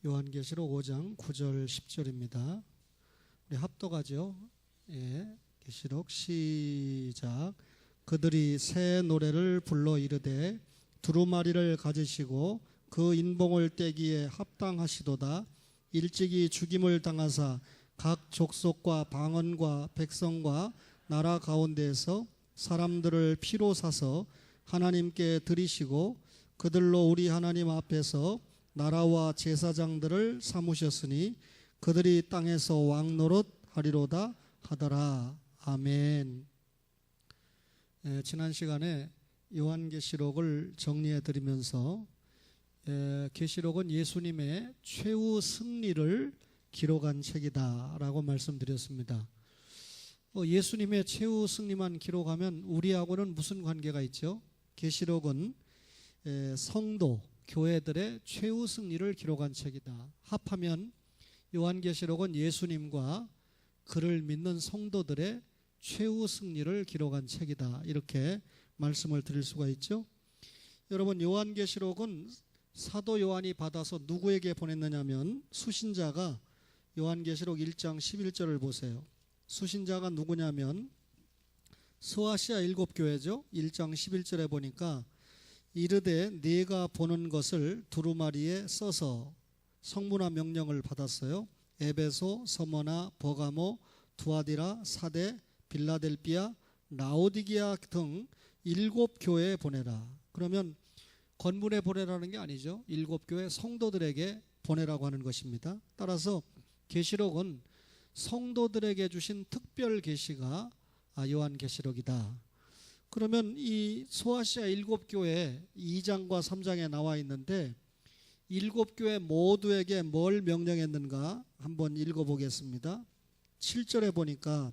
요한계시록 5장 9절 10절입니다. 우리 합독하죠. 예, 계시록 시작. 그들이 새 노래를 불러 이르되 두루마리를 가지시고 그 인봉을 떼기에 합당하시도다. 일찍이 죽임을 당하사 각 족속과 방언과 백성과 나라 가운데에서 사람들을 피로 사서 하나님께 드리시고 그들로 우리 하나님 앞에서 나라와 제사장들을 삼으셨으니 그들이 땅에서 왕노릇 하리로다 하더라. 아멘. 지난 시간에 요한계시록을 정리해 드리면서 계시록은 예수님의 최후 승리를 기록한 책이다 라고 말씀드렸습니다. 예수님의 최후 승리만 기록하면 우리하고는 무슨 관계가 있죠? 계시록은 성도, 교회들의 최후 승리를 기록한 책이다. 합하면 요한계시록은 예수님과 그를 믿는 성도들의 최후 승리를 기록한 책이다. 이렇게 말씀을 드릴 수가 있죠. 여러분, 요한계시록은 사도 요한이 받아서 누구에게 보냈느냐면 수신자가 요한계시록 1장 11절을 보세요. 수신자가 누구냐면 소아시아 7교회죠. 1장 11절에 보니까 이르되 네가 보는 것을 두루마리에 써서 성문화 명령을 받았어요. 에베소, 서머나, 버가모, 두아디라, 사데, 빌라델비아, 라오디게아 등 7교회에 보내라. 그러면 건물에 보내라는 게 아니죠. 7교회 성도들에게 보내라고 하는 것입니다. 따라서 계시록은 성도들에게 주신 특별 계시가 요한계시록이다. 그러면 이 소아시아 7교회 2장과 3장에 나와 있는데 7교회 모두에게 뭘 명령했는가 한번 읽어보겠습니다. 7절에 보니까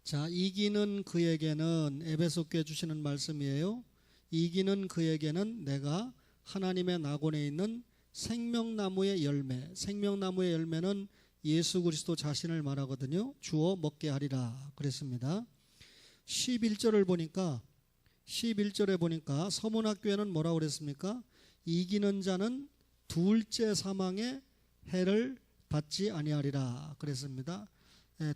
자, 이기는 그에게는, 에베소 교회 주시는 말씀이에요. 이기는 그에게는 내가 하나님의 낙원에 있는 생명나무의 열매, 생명나무의 열매는 예수 그리스도 자신을 말하거든요. 주어 먹게 하리라 그랬습니다. 11절에 보니까 서문학교에는 뭐라고 그랬습니까? 이기는 자는 둘째 사망의 해를 받지 아니하리라 그랬습니다.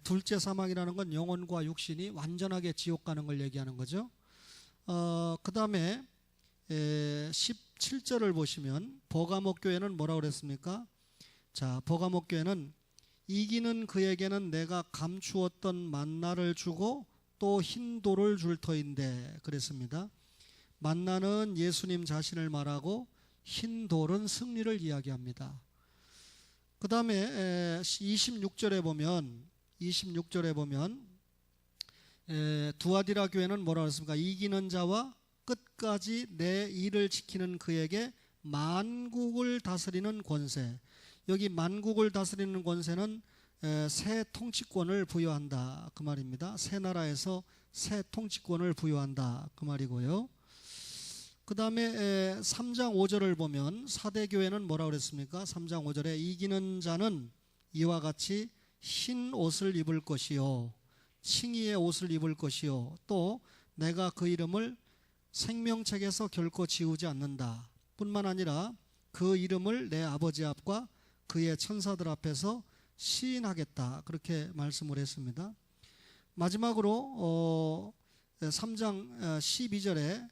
둘째 사망이라는 건 영혼과 육신이 완전하게 지옥 가는 걸 얘기하는 거죠. 그 다음에 17절을 보시면 버가모 교회는 뭐라고 그랬습니까? 자, 버가모 교회는 이기는 그에게는 내가 감추었던 만나를 주고 또 흰 돌을 줄 터인데 그랬습니다. 만나는 예수님 자신을 말하고 흰 돌은 승리를 이야기합니다. 그 다음에 26절에 보면 두아디라 교회는 뭐라고 했습니까? 이기는 자와 끝까지 내 일을 지키는 그에게 만국을 다스리는 권세. 여기 만국을 다스리는 권세는 새 통치권을 부여한다 그 말입니다. 새 나라에서 새 통치권을 부여한다 그 말이고요. 그 다음에 3장 5절을 보면 사대교회는 뭐라고 그랬습니까? 3장 5절에 이기는 자는 이와 같이 흰 옷을 입을 것이요 칭의의 옷을 입을 것이요 또 내가 그 이름을 생명책에서 결코 지우지 않는다 뿐만 아니라 그 이름을 내 아버지 앞과 그의 천사들 앞에서 시인하겠다 그렇게 말씀을 했습니다. 마지막으로 3장 12절에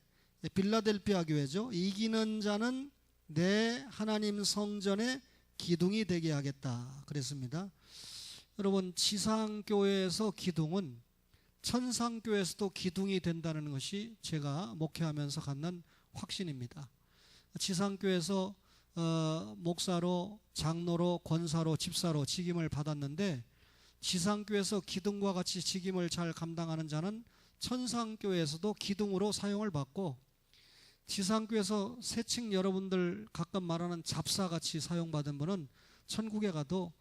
빌라델비아 교회죠. 이기는 자는 내 하나님 성전의 기둥이 되게 하겠다 그랬습니다. 여러분, 지상교회에서 기둥은 천상교회에서도 기둥이 된다는 것이 제가 목회하면서 갖는 확신입니다. 지상교회에서 목사로, 장로로, 권사로, 집사로 직임을 받았는데 지상교회에서 기둥과 같이 직임을 잘 감당하는 자는 천상교회에서도 기둥으로 사용을 받고 지상교회에서 세칭 여러분들 가끔 말하는 잡사같이 사용받은 분은 천국에 가도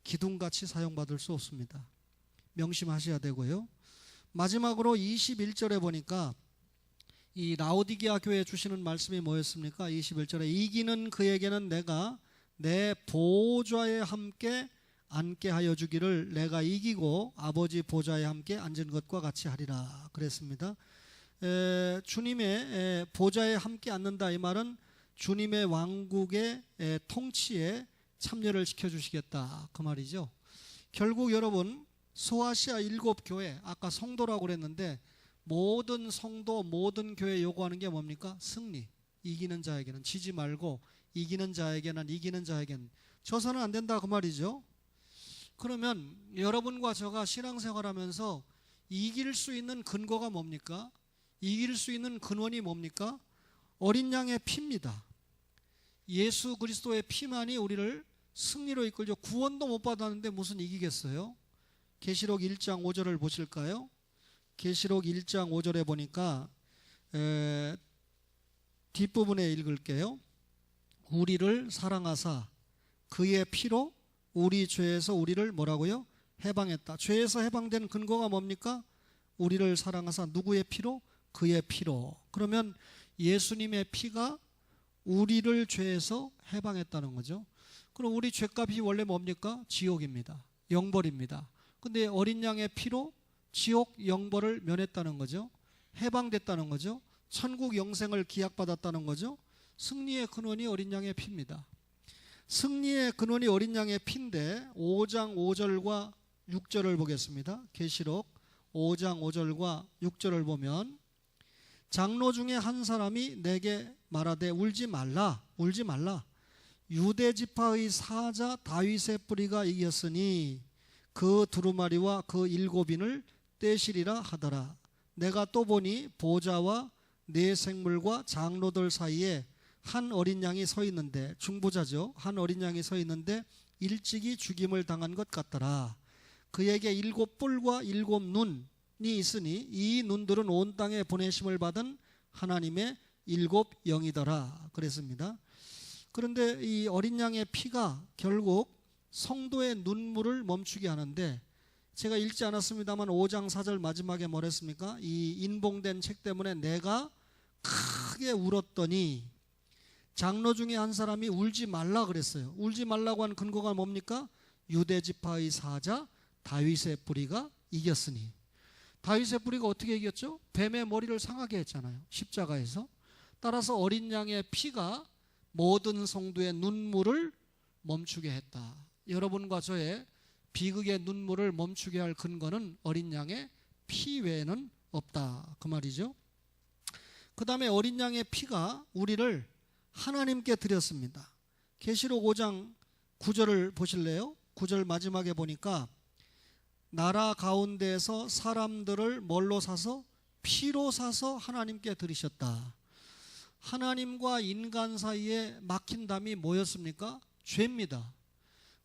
기둥같이 사용받을 수 없습니다. 명심하셔야 되고요. 마지막으로 21절에 보니까 이 라오디게아 교회에 주시는 말씀이 뭐였습니까? 21절에 이기는 그에게는 내가 내 보좌에 함께 앉게 하여 주기를 내가 이기고 아버지 보좌에 함께 앉은 것과 같이 하리라 그랬습니다. 주님의 보좌에 함께 앉는다 이 말은 주님의 왕국의 통치에 참여를 시켜주시겠다 그 말이죠. 결국 여러분 소아시아 7교회 아까 성도라고 그랬는데 모든 성도 모든 교회 요구하는 게 뭡니까? 승리. 이기는 자에게는 지지 말고 이기는 자에게는 이기는 자에게는 져서는 안 된다 그 말이죠. 그러면 여러분과 저가 신앙생활하면서 이길 수 있는 근거가 뭡니까? 이길 수 있는 근원이 뭡니까? 어린 양의 피입니다. 예수 그리스도의 피만이 우리를 승리로 이끌죠. 구원도 못 받았는데 무슨 이기겠어요? 계시록 1장 5절을 보실까요? 계시록 1장 5절에 보니까 뒷부분에 읽을게요. 우리를 사랑하사 그의 피로 우리 죄에서 우리를 뭐라고요? 해방했다. 죄에서 해방된 근거가 뭡니까? 우리를 사랑하사 누구의 피로? 그의 피로. 그러면 예수님의 피가 우리를 죄에서 해방했다는 거죠. 그럼 우리 죄값이 원래 뭡니까? 지옥입니다. 영벌입니다. 근데 어린 양의 피로 지옥 영벌을 면했다는 거죠. 해방됐다는 거죠. 천국 영생을 기약받았다는 거죠. 승리의 근원이 어린 양의 피입니다. 승리의 근원이 어린 양의 피인데 5장 5절과 6절을 보겠습니다. 계시록 5장 5절과 6절을 보면 장로 중에 한 사람이 내게 말하되 울지 말라 울지 말라 유대 지파의 사자 다윗의 뿌리가 이겼으니 그 두루마리와 그 7인을 떼시리라 하더라. 내가 또 보니 보좌와 네 생물과 장로들 사이에 한 어린 양이 서 있는데 중보자죠. 한 어린 양이 서 있는데 일찍이 죽임을 당한 것 같더라. 그에게 7뿔과 7눈이 있으니 이 눈들은 온 땅에 보내심을 받은 하나님의 7영이더라 그랬습니다. 그런데 이 어린 양의 피가 결국 성도의 눈물을 멈추게 하는데 제가 읽지 않았습니다만 5장 4절 마지막에 뭐랬습니까? 이 인봉된 책 때문에 내가 크게 울었더니 장로 중에 한 사람이 울지 말라 그랬어요. 울지 말라고 한 근거가 뭡니까? 유대 지파의 사자 다윗의 뿌리가 이겼으니. 다윗의 뿌리가 어떻게 이겼죠? 뱀의 머리를 상하게 했잖아요. 십자가에서. 따라서 어린 양의 피가 모든 성도의 눈물을 멈추게 했다. 여러분과 저의 비극의 눈물을 멈추게 할 근거는 어린 양의 피 외에는 없다 그 말이죠. 그 다음에 어린 양의 피가 우리를 하나님께 드렸습니다. 계시록 5장 9절을 보실래요? 9절 마지막에 보니까 나라 가운데에서 사람들을 뭘로 사서? 피로 사서 하나님께 드리셨다. 하나님과 인간 사이에 막힌 담이 뭐였습니까? 죄입니다.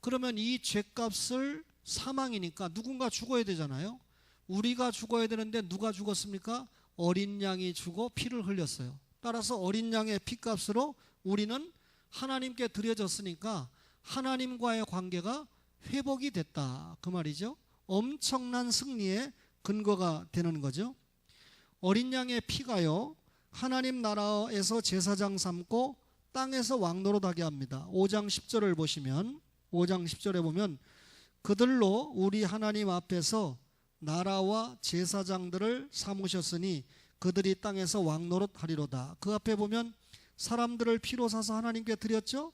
그러면 이 죄값을 사망이니까 누군가 죽어야 되잖아요. 우리가 죽어야 되는데 누가 죽었습니까? 어린 양이 죽어 피를 흘렸어요. 따라서 어린 양의 피값으로 우리는 하나님께 드려졌으니까 하나님과의 관계가 회복이 됐다 그 말이죠. 엄청난 승리의 근거가 되는 거죠. 어린 양의 피가요 하나님 나라에서 제사장 삼고 땅에서 왕노릇하게 합니다. 5장 10절을 보시면 5장 10절에 보면 그들로 우리 하나님 앞에서 나라와 제사장들을 삼으셨으니 그들이 땅에서 왕노릇하리로다. 그 앞에 보면 사람들을 피로 사서 하나님께 드렸죠.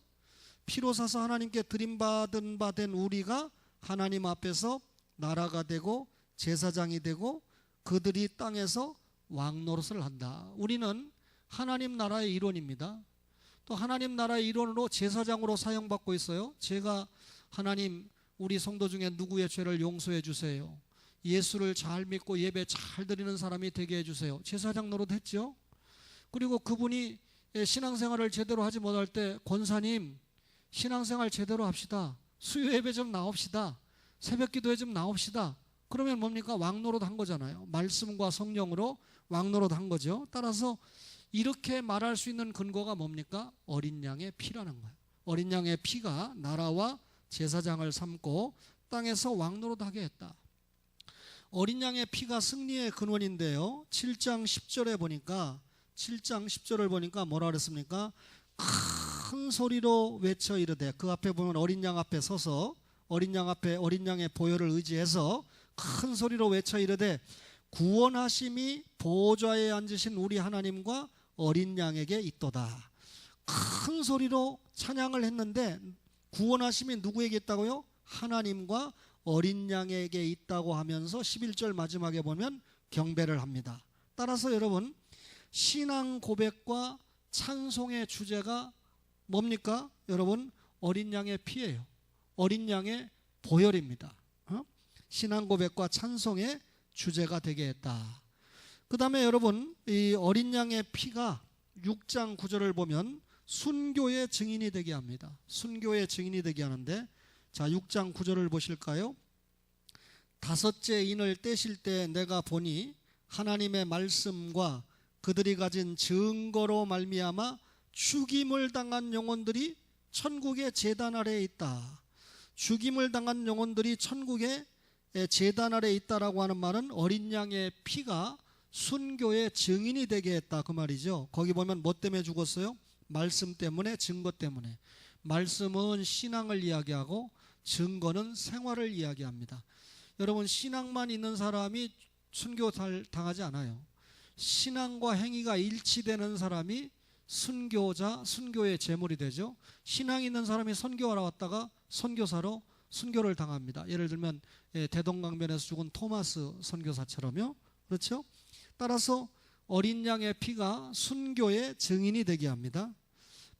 피로 사서 하나님께 드림받은 바 된 우리가 하나님 앞에서 나라가 되고 제사장이 되고 그들이 땅에서 왕노릇을 한다. 우리는 하나님 나라의 일원입니다. 또 하나님 나라의 일원으로 제사장으로 사용받고 있어요. 제가 하나님 우리 성도 중에 누구의 죄를 용서해 주세요. 예수를 잘 믿고 예배 잘 드리는 사람이 되게 해주세요. 제사장 노릇 했죠. 그리고 그분이 신앙생활을 제대로 하지 못할 때 권사님 신앙생활 제대로 합시다. 수요 예배 좀 나옵시다. 새벽 기도회 좀 나옵시다. 그러면 뭡니까? 왕노릇 한 거잖아요. 말씀과 성령으로 왕노릇 한 거죠. 따라서 이렇게 말할 수 있는 근거가 뭡니까? 어린 양의 피라는 거예요. 어린 양의 피가 나라와 제사장을 삼고 땅에서 왕노릇하게 했다. 어린 양의 피가 승리의 근원인데요. 7장 10절에 보니까 7장 10절을 보니까 뭐라 그랬습니까? 큰 소리로 외쳐 이르되 그 앞에 보면 어린 양 앞에 서서 어린 양 앞에 어린 양의 보혈을 의지해서 큰 소리로 외쳐 이르되 구원하심이 보좌에 앉으신 우리 하나님과 어린 양에게 있도다. 큰 소리로 찬양을 했는데 구원하심이 누구에게 있다고요? 하나님과 어린 양에게 있다고 하면서 11절 마지막에 보면 경배를 합니다. 따라서 여러분, 신앙 고백과 찬송의 주제가 뭡니까? 여러분, 어린 양의 피예요. 어린 양의 보혈입니다. 신앙 고백과 찬송의 주제가 되게 했다. 그 다음에 여러분, 이 어린 양의 피가 6장 9절을 보면 순교의 증인이 되게 합니다. 순교의 증인이 되게 하는데, 자, 6장 9절을 보실까요? 다섯째 인을 떼실 때 내가 보니 하나님의 말씀과 그들이 가진 증거로 말미암아 죽임을 당한 영혼들이 천국의 제단 아래에 있다. 죽임을 당한 영혼들이 천국의 제단 아래에 있다라고 하는 말은 어린 양의 피가 순교의 증인이 되게 했다, 그 말이죠. 거기 보면 뭐 때문에 죽었어요? 말씀 때문에, 증거 때문에. 말씀은 신앙을 이야기하고 증거는 생활을 이야기합니다. 여러분, 신앙만 있는 사람이 순교 당하지 않아요. 신앙과 행위가 일치되는 사람이 순교자, 순교의 제물이 되죠. 신앙 있는 사람이 선교하러 왔다가 선교사로 순교를 당합니다. 예를 들면 대동강변에서 죽은 토마스 선교사처럼요. 그렇죠? 따라서 어린 양의 피가 순교의 증인이 되게 합니다.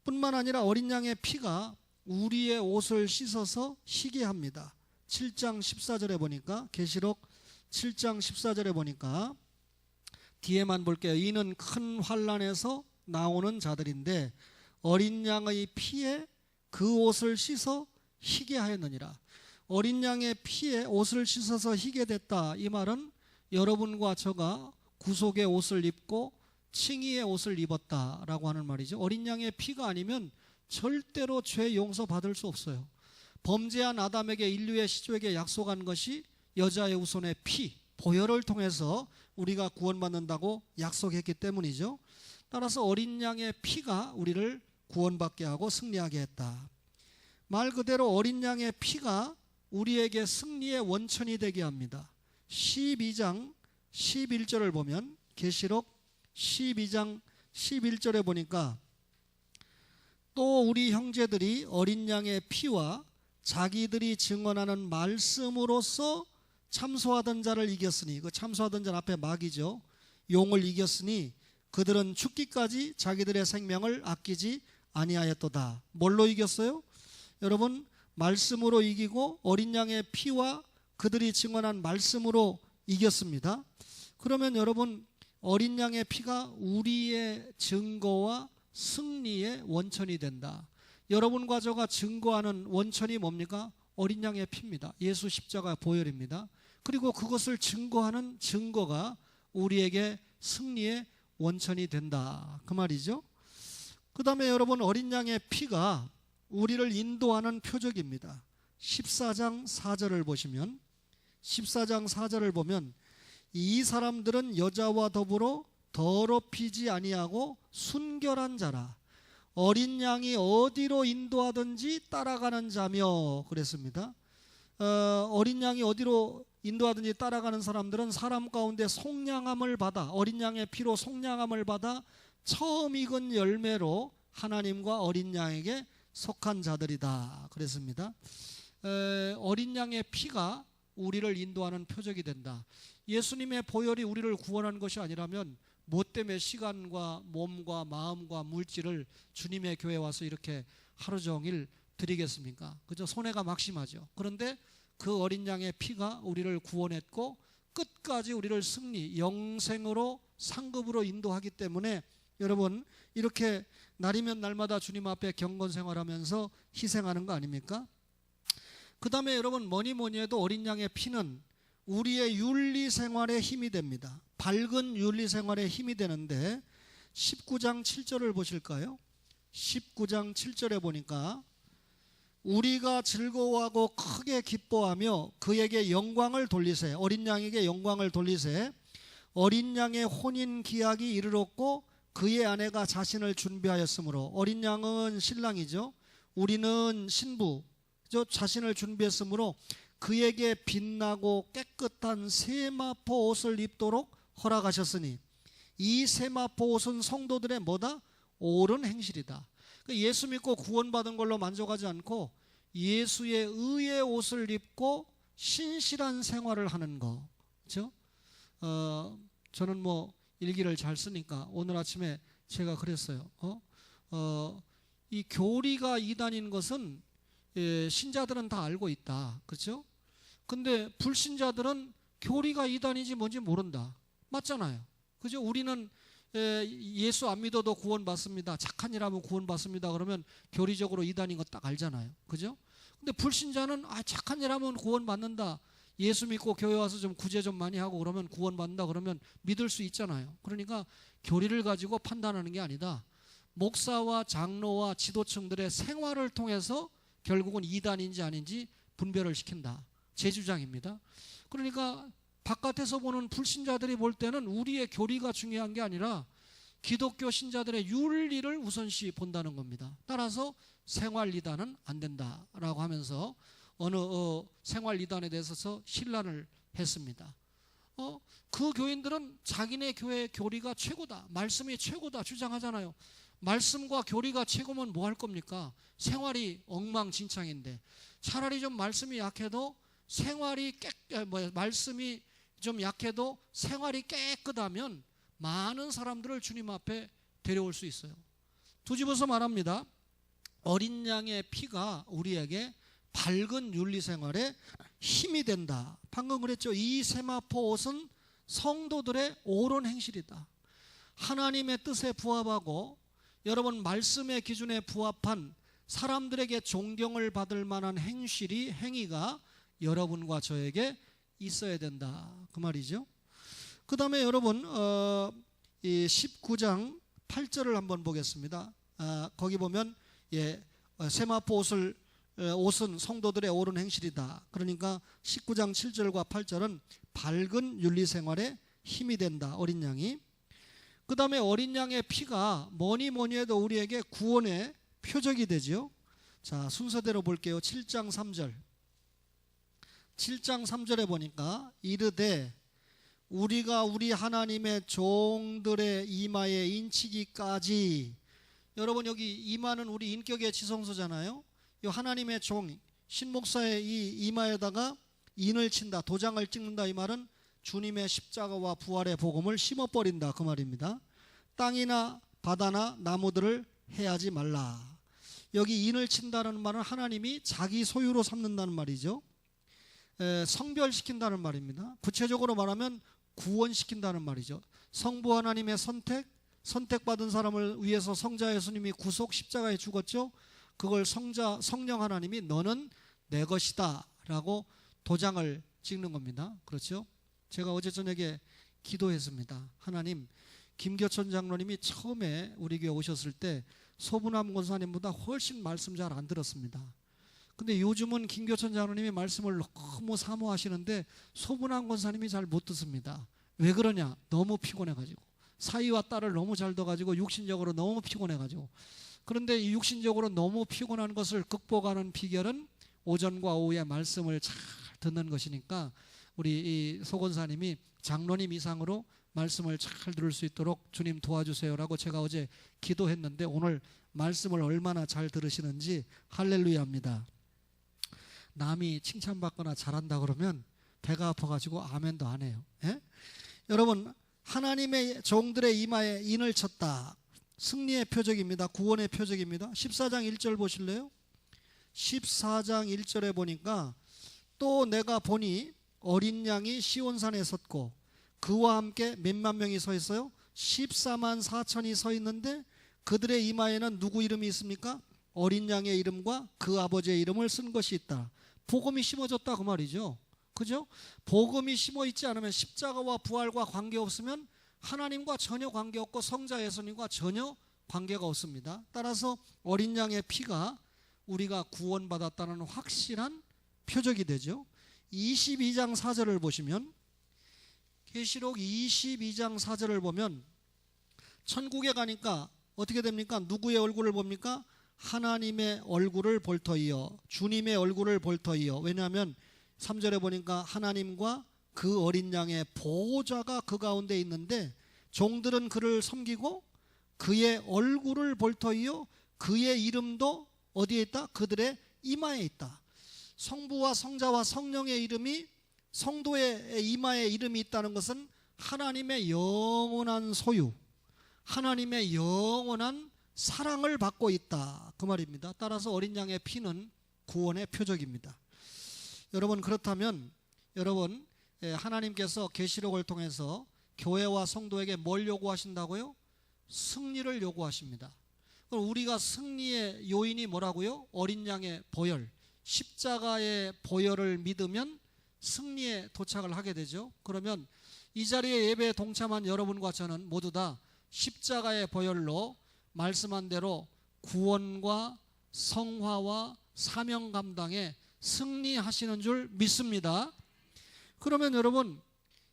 뿐만 아니라 어린 양의 피가 우리의 옷을 씻어서 희게 합니다. 7장 14절에 보니까, 계시록 7장 14절에 보니까 뒤에만 볼게요. 이는 큰 환난에서 나오는 자들인데 어린 양의 피에 그 옷을 씻어 희게 하였느니라. 어린 양의 피에 옷을 씻어서 희게 됐다. 이 말은 여러분과 저가 구속의 옷을 입고 칭의의 옷을 입었다라고 하는 말이죠. 어린 양의 피가 아니면 절대로 죄 용서 받을 수 없어요. 범죄한 아담에게, 인류의 시조에게 약속한 것이 여자의 후손의 피, 보혈을 통해서 우리가 구원받는다고 약속했기 때문이죠. 따라서 어린 양의 피가 우리를 구원받게 하고 승리하게 했다. 말 그대로 어린 양의 피가 우리에게 승리의 원천이 되게 합니다. 12장 11절을 보면, 계시록 12장 11절에 보니까 또 우리 형제들이 어린 양의 피와 자기들이 증언하는 말씀으로써 참소하던 자를 이겼으니, 그 참소하던 자는 앞에 마귀죠. 용을 이겼으니 그들은 죽기까지 자기들의 생명을 아끼지 아니하였도다. 뭘로 이겼어요? 여러분, 말씀으로 이기고 어린 양의 피와 그들이 증언한 말씀으로 이겼습니다. 그러면 여러분, 어린 양의 피가 우리의 증거와 승리의 원천이 된다. 여러분과 저가 증거하는 원천이 뭡니까? 어린 양의 피입니다. 예수 십자가 보혈입니다. 그리고 그것을 증거하는 증거가 우리에게 승리의 원천이 된다, 그 말이죠. 그 다음에 여러분, 어린 양의 피가 우리를 인도하는 표적입니다. 14장 4절을 보시면, 14장 4절을 보면 이 사람들은 여자와 더불어 더럽히지 아니하고 순결한 자라 어린 양이 어디로 인도하든지 따라가는 자며 그랬습니다. 어린 양이 어디로 인도하든지 따라가는 사람들은 사람 가운데 속량함을 받아, 어린 양의 피로 속량함을 받아 처음 익은 열매로 하나님과 어린 양에게 속한 자들이다 그랬습니다. 어린 양의 피가 우리를 인도하는 표적이 된다. 예수님의 보혈이 우리를 구원한 것이 아니라면 뭐 때문에 시간과 몸과 마음과 물질을 주님의 교회에 와서 이렇게 하루 종일 드리겠습니까? 그죠? 손해가 막심하죠. 그런데 그 어린 양의 피가 우리를 구원했고 끝까지 우리를 승리, 영생으로, 상급으로 인도하기 때문에 여러분, 이렇게 날이면 날마다 주님 앞에 경건 생활하면서 희생하는 거 아닙니까? 그 다음에 여러분, 뭐니 해도 어린 양의 피는 우리의 윤리 생활에 힘이 됩니다. 밝은 윤리 생활에 힘이 되는데 19장 7절을 보실까요? 19장 7절에 보니까 우리가 즐거워하고 크게 기뻐하며 그에게 영광을 돌리세, 어린 양에게 영광을 돌리세. 어린 양의 혼인 기약이 이르렀고 그의 아내가 자신을 준비하였으므로, 어린 양은 신랑이죠. 우리는 신부, 자신을 준비했으므로 그에게 빛나고 깨끗한 세마포 옷을 입도록 허락하셨으니 이 세마포 옷은 성도들의 뭐다? 옳은 행실이다. 예수 믿고 구원받은 걸로 만족하지 않고 예수의 의의 옷을 입고 신실한 생활을 하는 거. 그렇죠? 저는 뭐 일기를 잘 쓰니까 오늘 아침에 제가 그랬어요. 이 교리가 이단인 것은 신자들은 다 알고 있다. 그렇죠? 근데 불신자들은 교리가 이단인지 뭔지 모른다. 맞잖아요. 그죠? 우리는 예수 안 믿어도 구원받습니다. 착한 일 하면 구원받습니다. 그러면 교리적으로 이단인 거 딱 알잖아요. 그죠? 근데 불신자는 착한 일 하면 구원받는다. 예수 믿고 교회 와서 좀 구제 좀 많이 하고 그러면 구원받는다. 그러면 믿을 수 있잖아요. 그러니까 교리를 가지고 판단하는 게 아니다. 목사와 장로와 지도층들의 생활을 통해서 결국은 이단인지 아닌지 분별을 시킨다. 제 주장입니다. 그러니까 바깥에서 보는 불신자들이 볼 때는 우리의 교리가 중요한 게 아니라 기독교 신자들의 윤리를 우선시 본다는 겁니다. 따라서 생활 이단은 안 된다라고 하면서 어느 생활 이단에 대해서 신란을 했습니다. 그 교인들은 자기네 교회의 교리가 최고다, 말씀이 최고다 주장하잖아요. 말씀과 교리가 최고면 뭐 할 겁니까? 생활이 엉망진창인데 차라리 좀 말씀이 약해도 말씀이 좀 약해도 생활이 깨끗하면 많은 사람들을 주님 앞에 데려올 수 있어요. 뒤집어서 말합니다. 어린 양의 피가 우리에게 밝은 윤리생활에 힘이 된다. 방금 그랬죠. 이 세마포 옷은 성도들의 옳은 행실이다. 하나님의 뜻에 부합하고 여러분 말씀의 기준에 부합한 사람들에게 존경을 받을 만한 행위가 여러분과 저에게 있어야 된다. 그 말이죠. 그 다음에 여러분 이 19장 8절을 한번 보겠습니다. 거기 보면 세마포 옷은 성도들의 옳은 행실이다. 그러니까 19장 7절과 8절은 밝은 윤리생활에 힘이 된다. 어린 양이. 그 다음에 어린 양의 피가 뭐니 해도 우리에게 구원의 표적이 되죠. 자, 순서대로 볼게요. 7장 3절. 7장 3절에 보니까 이르되 우리가 우리 하나님의 종들의 이마에 인치기까지. 여러분 여기 이마는 우리 인격의 지성소잖아요. 이 하나님의 종 신목사의 이 이마에다가 인을 친다, 도장을 찍는다. 이 말은 주님의 십자가와 부활의 복음을 심어버린다 그 말입니다. 땅이나 바다나 나무들을 해하지 말라. 여기 인을 친다는 말은 하나님이 자기 소유로 삼는다는 말이죠. 성별시킨다는 말입니다. 구체적으로 말하면 구원시킨다는 말이죠. 성부 하나님의 선택받은 사람을 위해서 성자 예수님이 구속 십자가에 죽었죠. 그걸 성령 하나님이 너는 내 것이다 라고 도장을 찍는 겁니다. 그렇죠? 제가 어제 저녁에 기도했습니다. 하나님, 김교천 장로님이 처음에 우리 교회 오셨을 때 소분함 권사님보다 훨씬 말씀 잘 안 들었습니다. 근데 요즘은 김교천 장로님이 말씀을 너무 사모하시는데 소분함 권사님이 잘 못 듣습니다. 왜 그러냐? 너무 피곤해가지고 사위와 딸을 너무 잘 둬가지고 육신적으로 너무 피곤해가지고. 그런데 이 육신적으로 너무 피곤한 것을 극복하는 비결은 오전과 오후에 말씀을 잘 듣는 것이니까 우리 이 소 권사님이 장로님 이상으로 말씀을 잘 들을 수 있도록 주님 도와주세요라고 제가 어제 기도했는데 오늘 말씀을 얼마나 잘 들으시는지 할렐루야입니다. 남이 칭찬받거나 잘한다 그러면 배가 아파가지고 아멘도 안 해요. 여러분 하나님의 종들의 이마에 인을 쳤다. 승리의 표적입니다. 구원의 표적입니다. 14장 1절 보실래요? 14장 1절에 보니까 또 내가 보니 어린 양이 시온산에 섰고 그와 함께 몇만 명이 서 있어요? 14만 4천이 서 있는데 그들의 이마에는 누구 이름이 있습니까? 어린 양의 이름과 그 아버지의 이름을 쓴 것이 있다. 복음이 심어졌다 그 말이죠. 그죠? 복음이 심어 있지 않으면 십자가와 부활과 관계없으면 하나님과 전혀 관계없고 성자 예수님과 전혀 관계가 없습니다. 따라서 어린 양의 피가 우리가 구원받았다는 확실한 표적이 되죠. 22장 4절을 보시면 계시록 22장 4절을 보면 천국에 가니까 어떻게 됩니까? 누구의 얼굴을 봅니까? 하나님의 얼굴을 볼 터이요 주님의 얼굴을 볼 터이요. 왜냐하면 3절에 보니까 하나님과 그 어린 양의 보호자가 그 가운데 있는데 종들은 그를 섬기고 그의 얼굴을 볼 터이요 그의 이름도 어디에 있다? 그들의 이마에 있다. 성부와 성자와 성령의 이름이 성도의 이마에 이름이 있다는 것은 하나님의 영원한 소유, 하나님의 영원한 사랑을 받고 있다, 그 말입니다. 따라서 어린 양의 피는 구원의 표적입니다. 여러분, 그렇다면 여러분, 하나님께서 계시록을 통해서 교회와 성도에게 뭘 요구하신다고요? 승리를 요구하십니다. 그럼 우리가 승리의 요인이 뭐라고요? 어린 양의 보혈, 십자가의 보혈을 믿으면 승리에 도착을 하게 되죠. 그러면 이 자리에 예배에 동참한 여러분과 저는 모두 다 십자가의 보혈로 말씀한 대로 구원과 성화와 사명 감당에 승리하시는 줄 믿습니다. 그러면 여러분,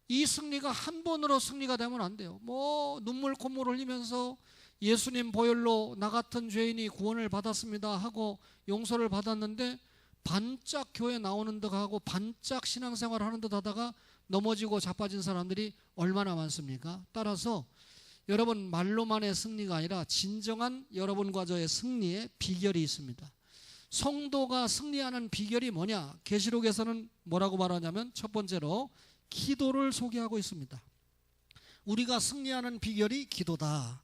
이 승리가 한 번으로 승리가 되면 안 돼요. 뭐 눈물 콧물 흘리면서 예수님 보혈로 나 같은 죄인이 구원을 받았습니다 하고 용서를 받았는데 반짝 교회 나오는 듯 하고 반짝 신앙생활 하는 듯 하다가 넘어지고 자빠진 사람들이 얼마나 많습니까? 따라서 여러분, 말로만의 승리가 아니라 진정한 여러분과 저의 승리의 비결이 있습니다. 성도가 승리하는 비결이 뭐냐? 계시록에서는 뭐라고 말하냐면 첫 번째로 기도를 소개하고 있습니다. 우리가 승리하는 비결이 기도다.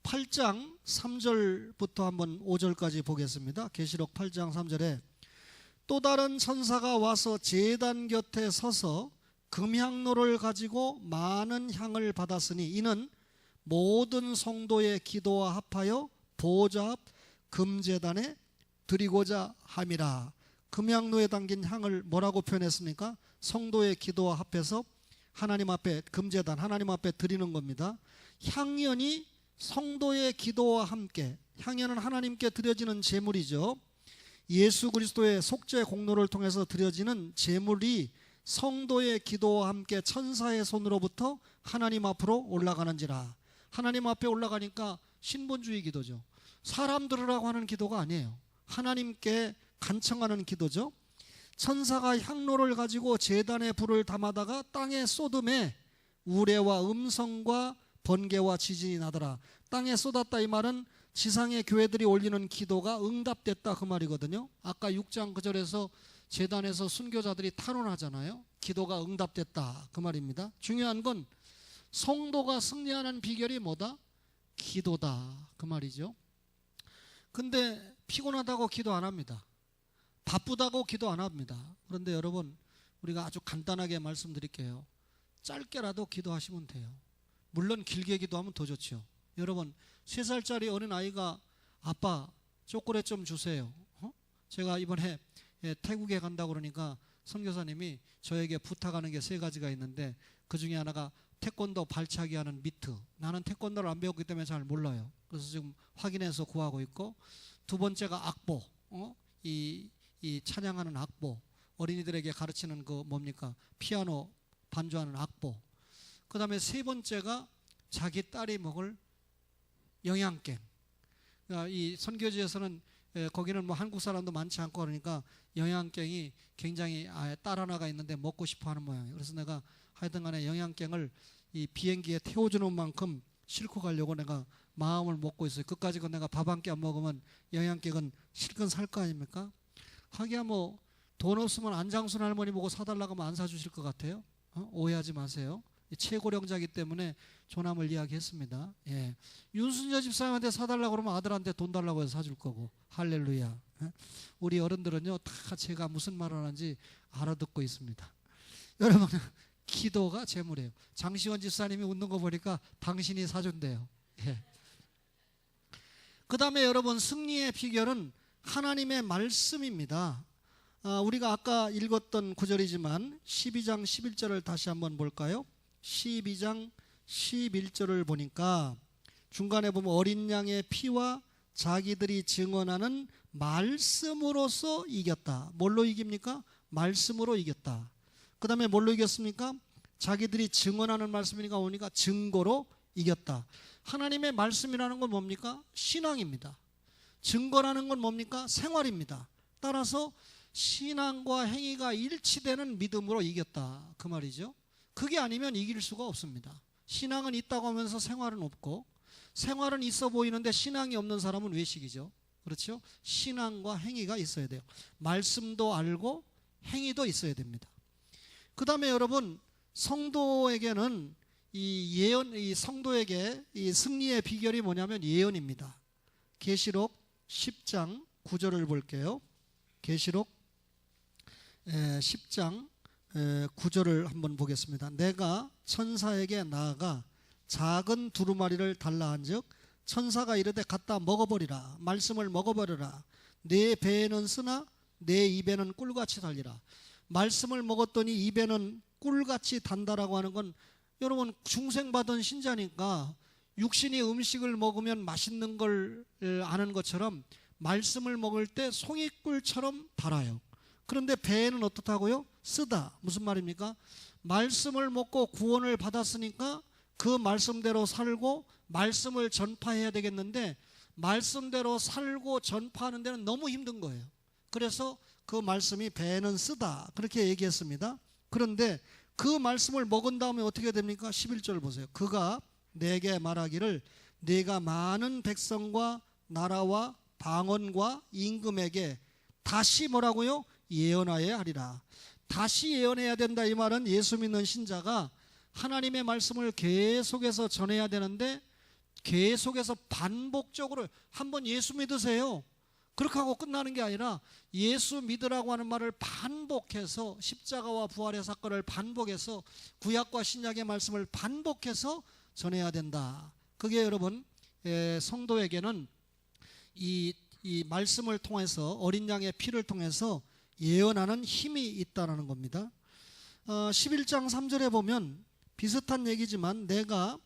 8장 3절부터 한번 5절까지 보겠습니다. 계시록 8장 3절에 또 다른 천사가 와서 제단 곁에 서서 금향로를 가지고 많은 향을 받았으니 이는 모든 성도의 기도와 합하여 보좌 앞 금제단에 드리고자 함이라. 금향로에 담긴 향을 뭐라고 표현했습니까? 성도의 기도와 합해서 하나님 앞에, 금제단 하나님 앞에 드리는 겁니다. 향연이 성도의 기도와 함께, 향연은 하나님께 드려지는 제물이죠. 예수 그리스도의 속죄 공로를 통해서 드려지는 제물이 성도의 기도와 함께 천사의 손으로부터 하나님 앞으로 올라가는지라. 하나님 앞에 올라가니까 신분주의 기도죠. 사람 들으라고 하는 기도가 아니에요. 하나님께 간청하는 기도죠. 천사가 향로를 가지고 제단에 불을 담아다가 땅에 쏟음에 우레와 음성과 번개와 지진이 나더라. 땅에 쏟았다 이 말은 지상의 교회들이 올리는 기도가 응답됐다 그 말이거든요. 아까 6장 9절에서 제단에서 순교자들이 탄원하잖아요. 기도가 응답됐다 그 말입니다. 중요한 건 성도가 승리하는 비결이 뭐다? 기도다 그 말이죠. 근데 피곤하다고 기도 안 합니다. 바쁘다고 기도 안 합니다. 그런데 여러분, 우리가 아주 간단하게 말씀드릴게요. 짧게라도 기도하시면 돼요. 물론 길게 기도하면 더 좋죠. 여러분, 3살짜리 어린아이가 아빠 초콜릿 좀 주세요. 제가 이번에 태국에 간다고 그러니까 선교사님이 저에게 부탁하는 게 3가지가 있는데 그 중에 하나가 태권도 발차기 하는 미트. 나는 태권도를 안 배웠기 때문에 잘 몰라요. 그래서 지금 확인해서 구하고 있고, 두 번째가 악보, 이 찬양하는 악보, 어린이들에게 가르치는 그 뭡니까? 피아노 반주하는 악보. 그 다음에 3번째가 자기 딸이 먹을 영양갱. 그러니까 이 선교지에서는 거기는 뭐 한국 사람도 많지 않고 그러니까 영양갱이 굉장히 딸 하나가 있는데 먹고 싶어 하는 모양이에요. 그래서 내가 하여튼 간에 영양갱을 이 비행기에 태워주는 만큼 싣고 가려고 내가 마음을 먹고 있어요. 그까지 내가 밥 한 끼 안 먹으면 영양갱은 실컷 살 거 아닙니까? 하기야 뭐 돈 없으면 안장순 할머니 보고 사달라고 하면 안 사주실 것 같아요. 오해하지 마세요. 최고령자이기 때문에 조남을 이야기했습니다. 예. 윤순여 집사님한테 사달라고 그러면 아들한테 돈 달라고 해서 사줄 거고. 할렐루야. 우리 어른들은요 다 제가 무슨 말을 하는지 알아듣고 있습니다. 여러분, 기도가 재물이에요. 장시원 집사님이 웃는 거 보니까 당신이 사준대요. 예. 그 다음에 여러분, 승리의 비결은 하나님의 말씀입니다. 우리가 아까 읽었던 구절이지만 12장 11절을 다시 한번 볼까요? 12장 11절을 보니까 중간에 보면 어린 양의 피와 자기들이 증언하는 말씀으로서 이겼다. 뭘로 이깁니까? 말씀으로 이겼다. 그 다음에 뭘로 이겼습니까? 자기들이 증언하는 말씀이니까 오니까 증거로 이겼다. 하나님의 말씀이라는 건 뭡니까? 신앙입니다. 증거라는 건 뭡니까? 생활입니다. 따라서 신앙과 행위가 일치되는 믿음으로 이겼다 그 말이죠. 그게 아니면 이길 수가 없습니다. 신앙은 있다고 하면서 생활은 없고, 생활은 있어 보이는데 신앙이 없는 사람은 외식이죠. 그렇죠? 신앙과 행위가 있어야 돼요. 말씀도 알고 행위도 있어야 됩니다. 그 다음에 여러분, 성도에게는 이 성도에게 이 승리의 비결이 뭐냐면 예언입니다. 계시록 10장 9절을 볼게요. 계시록 10장 9절을 한번 보겠습니다. 내가 천사에게 나아가 작은 두루마리를 달라 한즉 천사가 이르되 갖다 먹어버리라. 말씀을 먹어버려라. 내 배에는 쓰나 내 입에는 꿀같이 달리라. 말씀을 먹었더니 입에는 꿀같이 단다라고 하는 건 여러분 중생받은 신자니까 육신이 음식을 먹으면 맛있는 걸 아는 것처럼 말씀을 먹을 때 송이꿀처럼 달아요. 그런데 배에는 어떻다고요? 쓰다. 무슨 말입니까? 말씀을 먹고 구원을 받았으니까 그 말씀대로 살고 말씀을 전파해야 되겠는데 말씀대로 살고 전파하는 데는 너무 힘든 거예요. 그래서 그 말씀이 배에는 쓰다 그렇게 얘기했습니다. 그런데 그 말씀을 먹은 다음에 어떻게 됩니까? 11절 보세요. 그가 내게 말하기를 네가 많은 백성과 나라와 방언과 임금에게 다시 뭐라고요? 예언하여야 하리라. 다시 예언해야 된다. 이 말은 예수 믿는 신자가 하나님의 말씀을 계속해서 전해야 되는데 계속해서 반복적으로 한번 예수 믿으세요. 그렇게 하고 끝나는 게 아니라 예수 믿으라고 하는 말을 반복해서 십자가와 부활의 사건을 반복해서 구약과 신약의 말씀을 반복해서 전해야 된다. 그게 여러분 성도에게는 이 말씀을 통해서 어린 양의 피를 통해서 예언하는 힘이 있다는 겁니다. 11장 3절에 보면 비슷한 얘기지만 내가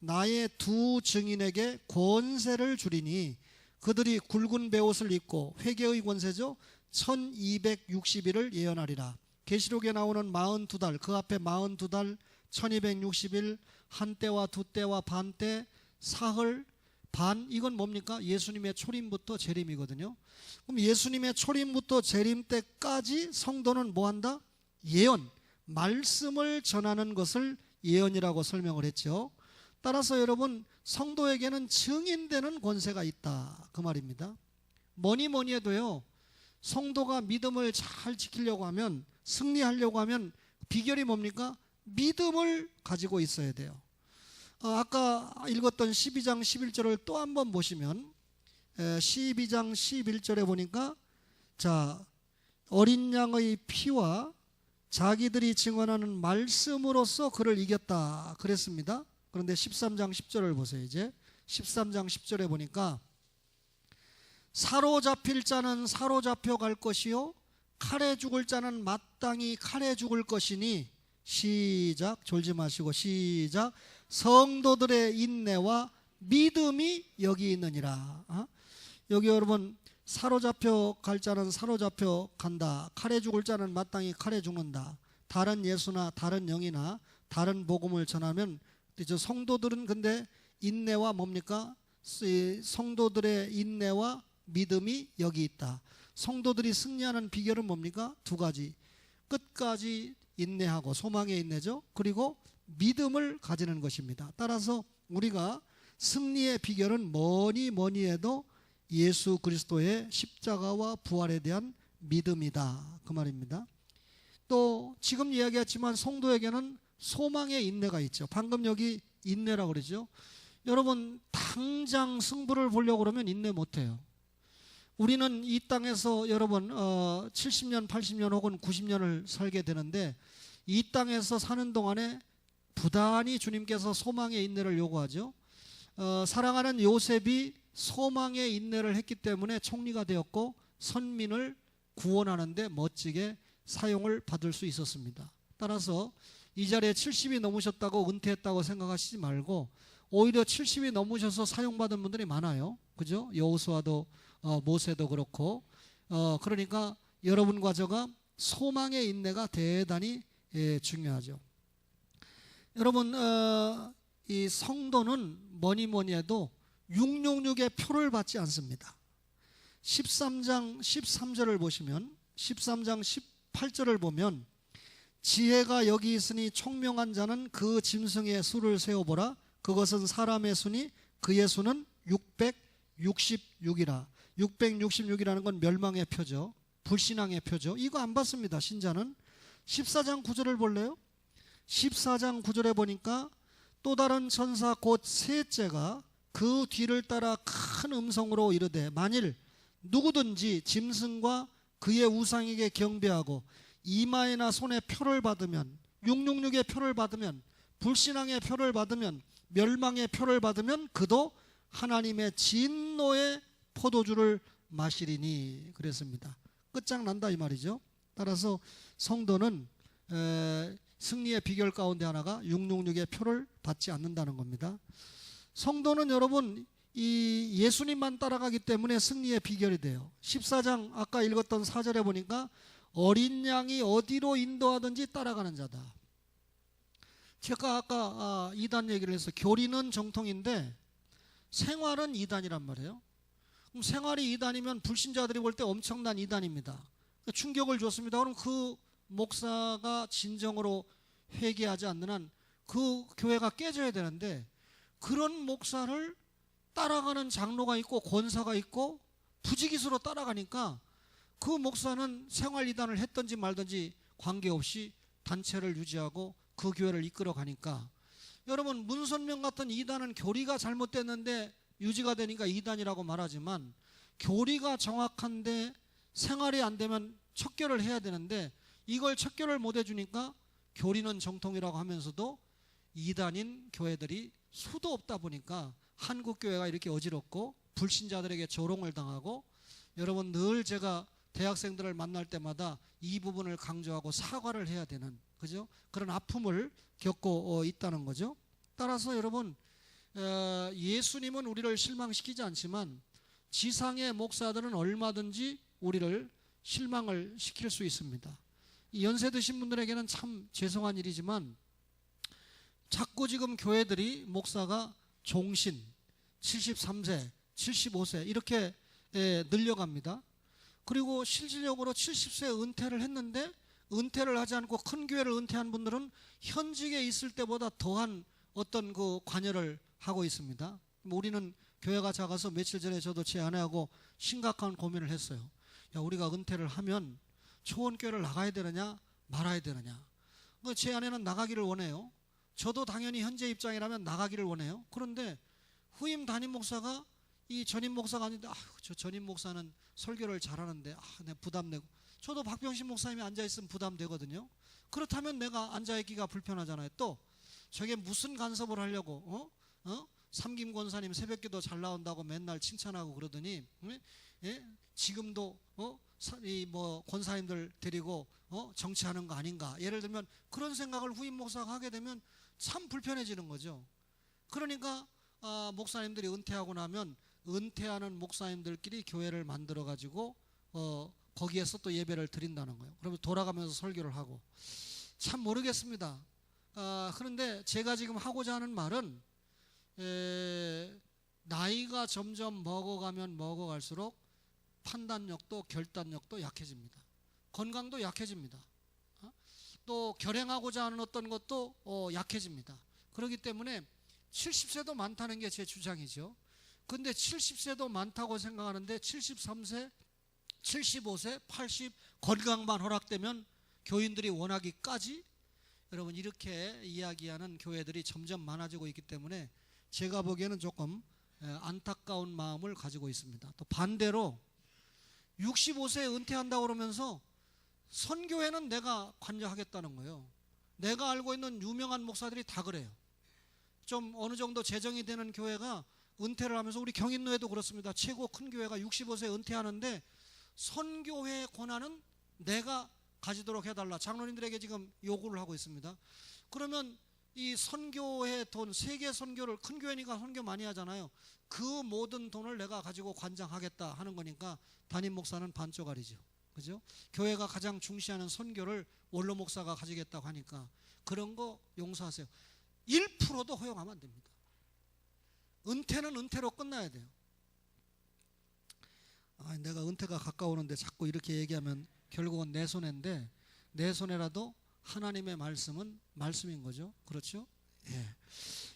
나의 두 증인에게 권세를 주리니 그들이 굵은 베옷을 입고 회개의 권세죠. 1260일을 예언하리라. 계시록에 나오는 42달 그 앞에 42달 1260일 한때와 두때와 반때 사흘 반 이건 뭡니까? 예수님의 초림부터 재림이거든요. 그럼 예수님의 초림부터 재림 때까지 성도는 뭐한다? 예언, 말씀을 전하는 것을 예언이라고 설명을 했죠. 따라서 여러분 성도에게는 증인되는 권세가 있다 그 말입니다. 뭐니 해도요 성도가 믿음을 잘 지키려고 하면 승리하려고 하면 비결이 뭡니까? 믿음을 가지고 있어야 돼요. 아까 읽었던 12장 11절을 또 한번 보시면 12장 11절에 보니까 자 어린 양의 피와 자기들이 증언하는 말씀으로써 그를 이겼다 그랬습니다. 그런데 13장 10절을 보세요. 이제 13장 10절에 보니까 사로잡힐 자는 사로잡혀 갈 것이요 칼에 죽을 자는 마땅히 칼에 죽을 것이니 시작 졸지 마시고 시작 성도들의 인내와 믿음이 여기 있느니라. 여기 여러분 사로잡혀 갈 자는 사로잡혀 간다. 칼에 죽을 자는 마땅히 칼에 죽는다. 다른 예수나 다른 영이나 다른 복음을 전하면 저 성도들은 근데 인내와 뭡니까? 성도들의 인내와 믿음이 여기 있다. 성도들이 승리하는 비결은 뭡니까? 두 가지. 끝까지 인내하고 소망의 인내죠. 그리고 믿음을 가지는 것입니다. 따라서 우리가 승리의 비결은 뭐니 해도 예수 그리스도의 십자가와 부활에 대한 믿음이다 그 말입니다. 또 지금 이야기했지만 성도에게는 소망의 인내가 있죠. 방금 여기 인내라고 그러죠. 여러분 당장 승부를 보려고 그러면 인내 못해요. 우리는 이 땅에서 여러분 70년 80년 혹은 90년을 살게 되는데 이 땅에서 사는 동안에 부단히 주님께서 소망의 인내를 요구하죠. 사랑하는 요셉이 소망의 인내를 했기 때문에 총리가 되었고 선민을 구원하는데 멋지게 사용을 받을 수 있었습니다. 따라서 이 자리에 70이 넘으셨다고 은퇴했다고 생각하시지 말고 오히려 70이 넘으셔서 사용받은 분들이 많아요. 그죠? 여호수아도 모세도 그렇고 그러니까 여러분과 저가 소망의 인내가 대단히 중요하죠. 여러분 이 성도는 뭐니 해도 666의 표를 받지 않습니다. 13장 13절을 보시면 13장 18절을 보면 지혜가 여기 있으니 총명한 자는 그 짐승의 수를 세어보라. 그것은 사람의 수니 그의 수는 666이라. 666이라는 건 멸망의 표죠. 불신앙의 표죠. 이거 안 받습니다. 신자는. 14장 9절을 볼래요? 14장 9절에 보니까 또 다른 천사 곧 셋째가 그 뒤를 따라 큰 음성으로 이르되 만일 누구든지 짐승과 그의 우상에게 경배하고 이마에나 손에 표를 받으면 666의 표를 받으면 불신앙의 표를 받으면 멸망의 표를 받으면 그도 하나님의 진노의 포도주를 마시리니 그랬습니다. 끝장난다 이 말이죠. 따라서 성도는 승리의 비결 가운데 하나가 666의 표를 받지 않는다는 겁니다. 성도는 여러분 이 예수님만 따라가기 때문에 승리의 비결이 돼요. 14장 아까 읽었던 4절에 보니까 어린 양이 어디로 인도하든지 따라가는 자다. 제가 아까 이단 얘기를 해서 교리는 정통인데 생활은 이단이란 말이에요. 그럼 생활이 이단이면 불신자들이 볼 때 엄청난 이단입니다. 충격을 줬습니다. 그럼 그 목사가 진정으로 회개하지 않는 한 그 교회가 깨져야 되는데 그런 목사를 따라가는 장로가 있고 권사가 있고 부지기수로 따라가니까 그 목사는 생활 이단을 했든지 말든지 관계없이 단체를 유지하고 그 교회를 이끌어 가니까 여러분 문선명 같은 이단은 교리가 잘못됐는데 유지가 되니까 이단이라고 말하지만 교리가 정확한데 생활이 안 되면 척결을 해야 되는데 이걸 척결을 못 해주니까 교리는 정통이라고 하면서도 이단인 교회들이 수도 없다 보니까 한국교회가 이렇게 어지럽고 불신자들에게 조롱을 당하고 여러분 늘 제가 대학생들을 만날 때마다 이 부분을 강조하고 사과를 해야 되는 그죠? 그런 아픔을 겪고 있다는 거죠. 따라서 여러분 예수님은 우리를 실망시키지 않지만 지상의 목사들은 얼마든지 우리를 실망을 시킬 수 있습니다. 연세 드신 분들에게는 참 죄송한 일이지만 자꾸 지금 교회들이 목사가 종신 73세, 75세 이렇게 늘려갑니다. 그리고 실질적으로 70세 은퇴를 했는데 은퇴를 하지 않고 큰 교회를 은퇴한 분들은 현직에 있을 때보다 더한 어떤 그 관여를 하고 있습니다. 우리는 교회가 작아서 며칠 전에 저도 제 아내하고 심각한 고민을 했어요. 야, 우리가 은퇴를 하면 초원교회를 나가야 되느냐 말아야 되느냐. 제 아내는 나가기를 원해요. 저도 당연히 현재 입장이라면 나가기를 원해요. 그런데 후임 담임 목사가 이 전임 목사가 아닌데 저 전임 목사는 설교를 잘하는데 내가 부담되고 저도 박병신 목사님이 앉아있으면 부담되거든요. 그렇다면 내가 앉아있기가 불편하잖아요. 또 저게 무슨 간섭을 하려고 삼김 권사님 새벽기도 잘 나온다고 맨날 칭찬하고 그러더니 지금도 이 권사님들 데리고 정치하는 거 아닌가. 예를 들면 그런 생각을 후임 목사가 하게 되면 참 불편해지는 거죠. 그러니까 목사님들이 은퇴하고 나면 은퇴하는 목사님들끼리 교회를 만들어 가지고 거기에서 또 예배를 드린다는 거예요. 그러면 돌아가면서 설교를 하고 참 모르겠습니다. 그런데 제가 지금 하고자 하는 말은 나이가 점점 먹어가면 먹어갈수록 판단력도 결단력도 약해집니다. 건강도 약해집니다. 또 결행하고자 하는 어떤 것도 약해집니다. 그렇기 때문에 70세도 많다는 게 제 주장이죠. 근데 70세도 많다고 생각하는데 73세, 75세, 80 건강만 허락되면 교인들이 원하기까지 여러분 이렇게 이야기하는 교회들이 점점 많아지고 있기 때문에 제가 보기에는 조금 안타까운 마음을 가지고 있습니다. 또 반대로 65세에 은퇴한다고 그러면서 선교회는 내가 관여하겠다는 거예요. 내가 알고 있는 유명한 목사들이 다 그래요. 좀 어느 정도 재정이 되는 교회가 은퇴를 하면서 우리 경인노회도 그렇습니다. 최고 큰 교회가 65세에 은퇴하는데 선교회 권한은 내가 가지도록 해달라. 장로님들에게 지금 요구를 하고 있습니다. 그러면 이 선교회 돈, 세계 선교를 큰 교회니까 선교 많이 하잖아요. 그 모든 돈을 내가 가지고 관장하겠다 하는 거니까 담임 목사는 반쪽알이죠. 그죠? 교회가 가장 중시하는 선교를 원로 목사가 가지겠다고 하니까 그런 거 용서하세요. 1%도 허용하면 안 됩니다. 은퇴는 은퇴로 끝나야 돼요. 내가 은퇴가 가까우는데 자꾸 이렇게 얘기하면 결국은 내 손해인데 내 손해라도 하나님의 말씀은 말씀인 거죠. 그렇죠? 예.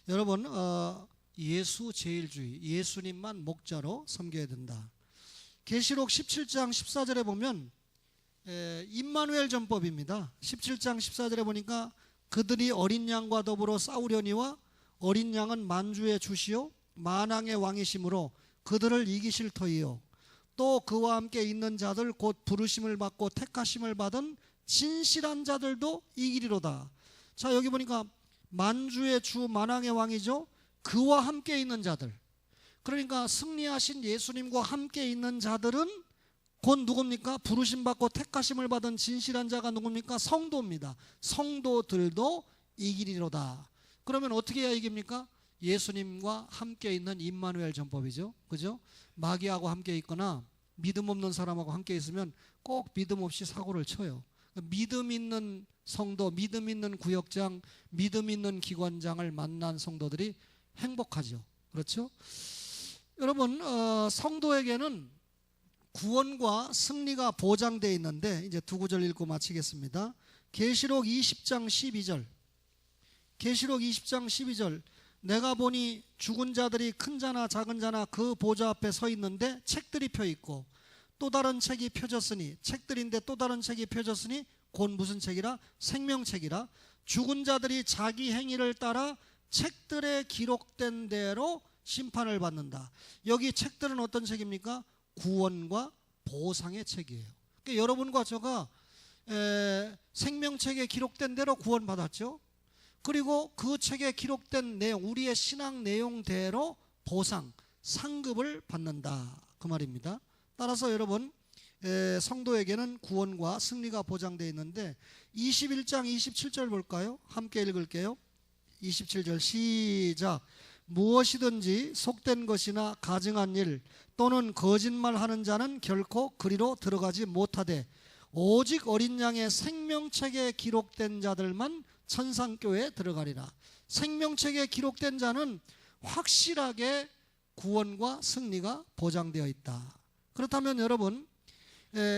여러분 예수 제일주의, 예수님만 목자로 섬겨야 된다. 계시록 17장 14절에 보면 임마누엘 전법입니다. 17장 14절에 보니까 그들이 어린 양과 더불어 싸우려니와 어린 양은 만주의 주시요 만왕의 왕이시므로 그들을 이기실 터이요 또 그와 함께 있는 자들 곧 부르심을 받고 택하심을 받은 진실한 자들도 이기리로다. 자, 여기 보니까 만주의 주 만왕의 왕이죠. 그와 함께 있는 자들, 그러니까 승리하신 예수님과 함께 있는 자들은 곧 누굽니까? 부르심 받고 택하심을 받은 진실한 자가 누굽니까? 성도입니다. 성도들도 이기리로다. 그러면 어떻게 해야 이깁니까? 예수님과 함께 있는 임마누엘 전법이죠. 그죠? 마귀하고 함께 있거나 믿음 없는 사람하고 함께 있으면 꼭 믿음 없이 사고를 쳐요. 믿음 있는 성도, 믿음 있는 구역장, 믿음 있는 기관장을 만난 성도들이 행복하죠. 그렇죠? 여러분, 성도에게는 구원과 승리가 보장되어 있는데 이제 두 구절 읽고 마치겠습니다. 계시록 20장 12절. 계시록 20장 12절. 내가 보니 죽은 자들이 큰 자나 작은 자나 그 보좌 앞에 서 있는데 책들이 펴 있고 또 다른 책이 펴졌으니, 책들인데 또 다른 책이 펴졌으니 곧 무슨 책이라? 생명책이라. 죽은 자들이 자기 행위를 따라 책들에 기록된 대로 심판을 받는다. 여기 책들은 어떤 책입니까? 구원과 보상의 책이에요. 그러니까 여러분과 저가 생명책에 기록된 대로 구원받았죠. 그리고 그 책에 기록된 내용, 우리의 신앙 내용대로 보상, 상급을 받는다, 그 말입니다. 따라서 여러분, 성도에게는 구원과 승리가 보장되어 있는데 21장 27절 볼까요? 함께 읽을게요. 27절 시작. 무엇이든지 속된 것이나 가증한 일 또는 거짓말하는 자는 결코 그리로 들어가지 못하되 오직 어린 양의 생명책에 기록된 자들만 천상교회에 들어가리라. 생명책에 기록된 자는 확실하게 구원과 승리가 보장되어 있다. 그렇다면 여러분,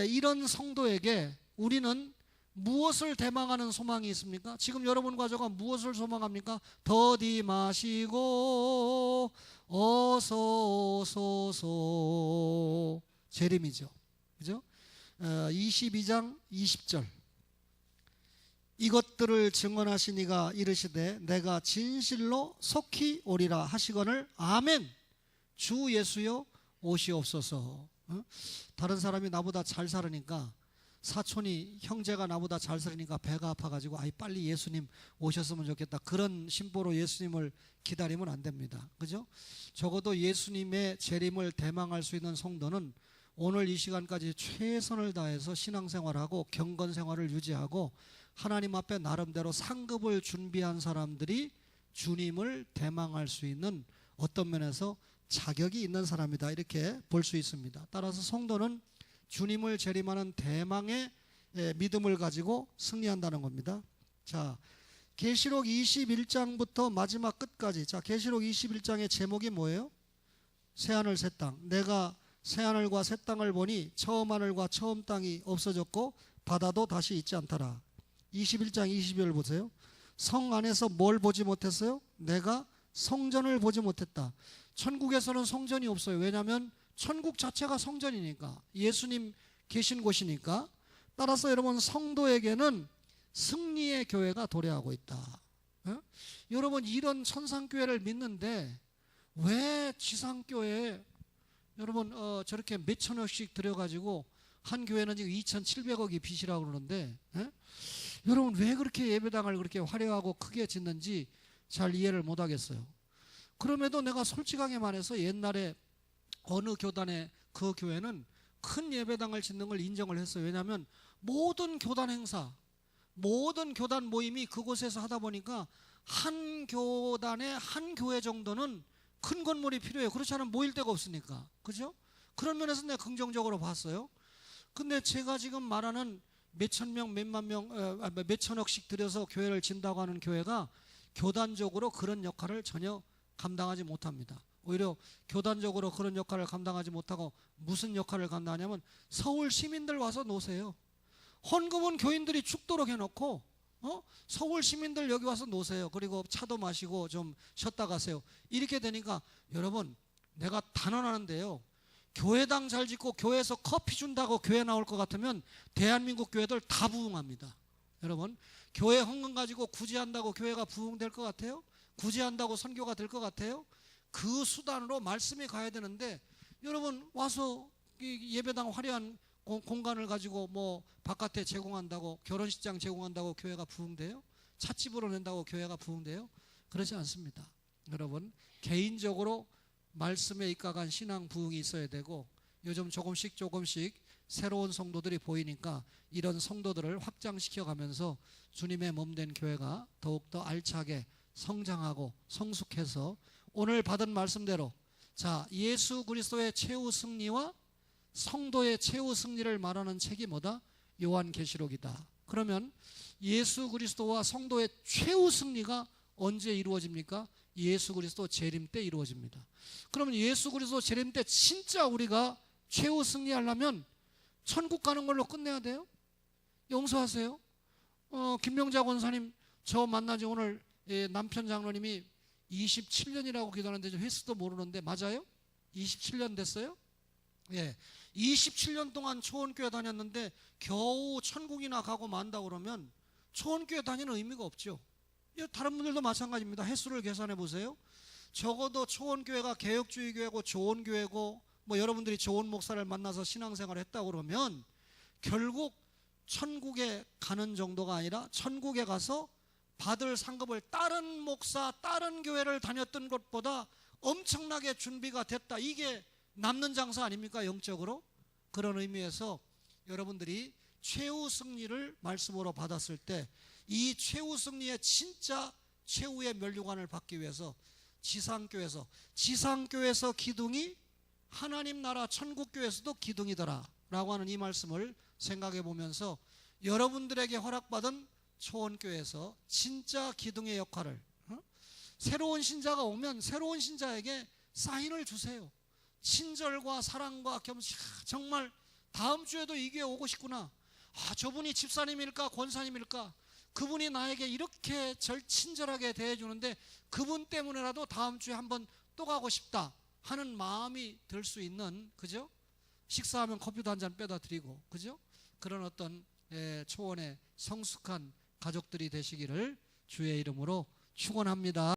이런 성도에게 우리는 무엇을 대망하는 소망이 있습니까? 지금 여러분과 저가 무엇을 소망합니까? 더디 마시고 어서 오소서, 재림이죠. 그죠? 22장 20절. 이것들을 증언하시니가 이르시되 내가 진실로 속히 오리라 하시거늘 아멘. 주 예수여 오시옵소서. 다른 사람이 나보다 잘 살으니까, 사촌이 형제가 나보다 잘 살으니까 배가 아파가지고 아이 빨리 예수님 오셨으면 좋겠다, 그런 심보로 예수님을 기다리면 안 됩니다. 그죠? 적어도 예수님의 재림을 대망할 수 있는 성도는 오늘 이 시간까지 최선을 다해서 신앙생활하고 경건생활을 유지하고 하나님 앞에 나름대로 상급을 준비한 사람들이 주님을 대망할 수 있는 어떤 면에서 자격이 있는 사람이다, 이렇게 볼 수 있습니다. 따라서 성도는 주님을 재림하는 대망의 믿음을 가지고 승리한다는 겁니다. 자, 계시록 21장부터 마지막 끝까지. 자, 계시록 21장의 제목이 뭐예요? 새하늘 새 땅. 내가 새하늘과 새 땅을 보니 처음 하늘과 처음 땅이 없어졌고 바다도 다시 있지 않더라. 21장 20절 보세요. 성 안에서 뭘 보지 못했어요? 내가 성전을 보지 못했다. 천국에서는 성전이 없어요. 왜냐하면 천국 자체가 성전이니까, 예수님 계신 곳이니까. 따라서 여러분, 성도에게는 승리의 교회가 도래하고 있다. 여러분, 이런 천상교회를 믿는데 왜 지상교회에 여러분 저렇게 몇천억씩 들여가지고, 한 교회는 지금 2,700억이 빚이라고 그러는데, 여러분 왜 그렇게 예배당을 그렇게 화려하고 크게 짓는지 잘 이해를 못하겠어요. 그럼에도 내가 솔직하게 말해서 옛날에 어느 교단의 그 교회는 큰 예배당을 짓는 걸 인정을 했어요. 왜냐하면 모든 교단 행사, 모든 교단 모임이 그곳에서 하다 보니까 한 교단에 한 교회 정도는 큰 건물이 필요해요. 그렇지 않으면 모일 데가 없으니까. 그죠? 그런 면에서 내가 긍정적으로 봤어요. 근데 제가 지금 말하는 몇천 명, 몇만 명, 몇천억씩 들여서 교회를 진다고 하는 교회가 교단적으로 그런 역할을 전혀 감당하지 못합니다. 오히려 교단적으로 그런 역할을 감당하지 못하고 무슨 역할을 감당하냐면 서울 시민들 와서 노세요. 헌금은 교인들이 죽도록 해놓고 서울 시민들 여기 와서 노세요. 그리고 차도 마시고 좀 쉬었다 가세요. 이렇게 되니까 여러분, 내가 단언하는데요, 교회당 잘 짓고 교회에서 커피 준다고 교회 나올 것 같으면 대한민국 교회들 다 부흥합니다. 여러분, 교회 헌금 가지고 구제한다고 교회가 부흥될 것 같아요? 구제한다고 선교가 될 것 같아요? 그 수단으로 말씀이 가야 되는데, 여러분 와서 예배당 화려한 공간을 가지고 뭐 바깥에 제공한다고, 결혼식장 제공한다고 교회가 부흥돼요? 찻집으로 낸다고 교회가 부흥돼요? 그렇지 않습니다. 여러분, 개인적으로 말씀에 입각한 신앙 부흥이 있어야 되고, 요즘 조금씩 새로운 성도들이 보이니까 이런 성도들을 확장시켜 가면서 주님의 몸된 교회가 더욱더 알차게 성장하고 성숙해서 오늘 받은 말씀대로, 자, 예수 그리스도의 최후 승리와 성도의 최후 승리를 말하는 책이 뭐다? 요한계시록이다. 그러면 예수 그리스도와 성도의 최후 승리가 언제 이루어집니까? 예수 그리스도 재림 때 이루어집니다. 그러면 예수 그리스도 재림 때 진짜 우리가 최후 승리하려면 천국 가는 걸로 끝내야 돼요? 용서하세요. 김명자 권사님 저 만나지 오늘 남편 장로님이 27년이라고 기도하는데 횟수도 모르는데 맞아요? 27년 됐어요? 예, 27년 동안 초원교회 다녔는데 겨우 천국이나 가고 만다 그러면 초원교회 다니는 의미가 없죠. 다른 분들도 마찬가지입니다. 횟수를 계산해 보세요. 적어도 초원교회가 개혁주의 교회고 좋은 교회고 뭐 여러분들이 좋은 목사를 만나서 신앙생활을 했다 그러면 결국 천국에 가는 정도가 아니라 천국에 가서 받을 상급을 다른 목사, 다른 교회를 다녔던 것보다 엄청나게 준비가 됐다. 이게 남는 장사 아닙니까? 영적으로. 그런 의미에서 여러분들이 최후 승리를 말씀으로 받았을 때 이 최후 승리의 진짜 최후의 면류관을 받기 위해서 지상교회에서 기둥이 하나님 나라 천국교회에서도 기둥이더라 라고 하는 이 말씀을 생각해 보면서 여러분들에게 허락받은 초원교회에서 진짜 기둥의 역할을, 새로운 신자가 오면 새로운 신자에게 사인을 주세요. 친절과 사랑과 겸손. 정말 다음 주에도 이 교회 오고 싶구나. 저분이 집사님일까 권사님일까, 그분이 나에게 이렇게 친절하게 대해주는데 그분 때문에라도 다음 주에 한번 또 가고 싶다 하는 마음이 들 수 있는, 그죠? 식사하면 커피도 한 잔 빼다 드리고, 그죠? 그런 어떤 초원의 성숙한 가족들이 되시기를 주의 이름으로 축원합니다.